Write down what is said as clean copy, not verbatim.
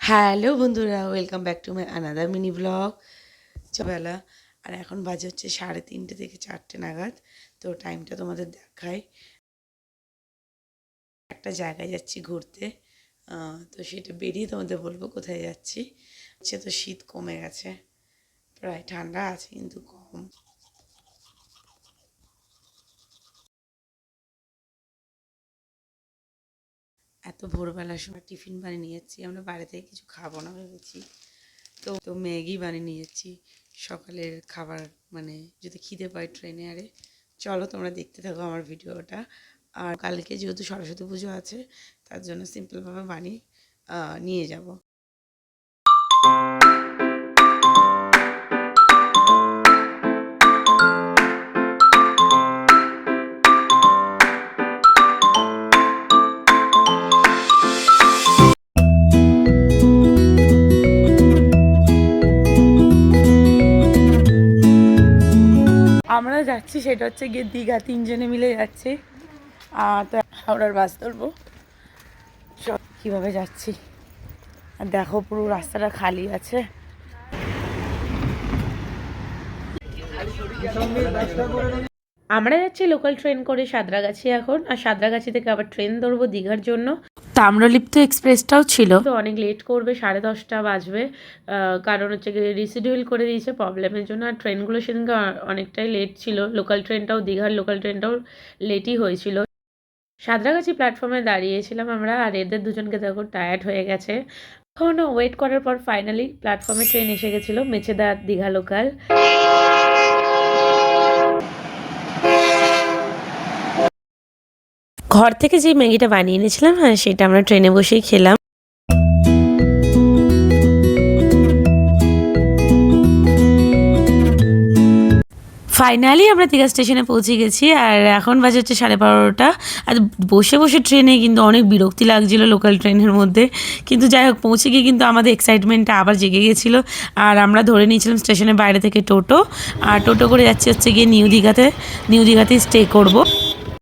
Hello বন্ধুরা, welcome back to my another mini blog. বেলা আর এখন বাজে হচ্ছে 3:30 থেকে 4টে নাগাদ। তো টাইমটা তোমাদের দেখাই। একটা জায়গায় যাচ্ছি ঘুরতে, তো সেটা বেরিয়ে তোমাদের বলবো কোথায় যাচ্ছি। সে তো শীত কমে গেছে, প্রায় ঠান্ডা আছে কিন্তু কম। এত ভোরবেলার সময় টিফিন বানিয়ে নিয়ে যাচ্ছি, আমরা বাইরে থেকে কিছু খাবো না ভেবেছি। তো ম্যাগি বানিয়ে নিয়ে যাচ্ছি সকালের খাবার, মানে যদি খিদে পায় ট্রেনে। আরে চলো তোমরা দেখতে থাকো আমার ভিডিওটা। আর কালকে যেহেতু সরস্বতী পুজো আছে, তার জন্য সিম্পলভাবে বানিয়ে নিয়ে যাব। আমরা যাচ্ছি সেটা হচ্ছে গিয়ে দীঘা, 3জনে মিলে যাচ্ছি। তো হাওড়ার বাস ধরবো। কীভাবে যাচ্ছি আর দেখো, পুরো রাস্তাটা খালি আছে। আমরা যাচ্ছি লোকাল ট্রেন করে সাঁতরাগাছি এখন, আর সাঁতরাগাছি থেকে আবার ট্রেন ধরবো দীঘার জন্য। তাম্রলিপ্ত এক্সপ্রেসটাও ছিল, তো অনেক লেট করবে, 10:30 বাজবে। কারণ হচ্ছে রিশিডিউল করে দিয়েছে প্রবলেমের জন্য। আর ট্রেনগুলো সেদিনকে অনেকটাই লেট ছিল, লোকাল ট্রেনটাও, দীঘার লোকাল ট্রেনটাও লেটই হয়েছিল। সাঁতরাগাছি প্ল্যাটফর্মে দাঁড়িয়েছিলাম আমরা, আর এদের দুজনকে দেখো টায়ার্ড হয়ে গেছে। এখন ওয়েট করার পর ফাইনালি প্ল্যাটফর্মে ট্রেন এসে গেছিলো, মেচেদা দীঘা লোকাল। ঘর থেকে যে ম্যাগিটা বানিয়ে এনেছিলাম, হ্যাঁ সেটা আমরা ট্রেনে বসেই খেলাম। ফাইনালি আমরা দীঘা স্টেশনে পৌঁছে গেছি, আর এখন বাজে হচ্ছে 12:30। আর বসে বসে ট্রেনে কিন্তু অনেক বিরক্তি লাগছিলো লোকাল ট্রেনের মধ্যে, কিন্তু যাই হোক পৌঁছে গিয়ে কিন্তু আমাদের এক্সাইটমেন্টটা আবার জেগে গেছিলো। আর আমরা ধরে নিয়েছিলাম স্টেশনের বাইরে থেকে টোটো, আর টোটো করে যাচ্ছি হচ্ছে গিয়ে নিউ দীঘাতেই স্টে করব।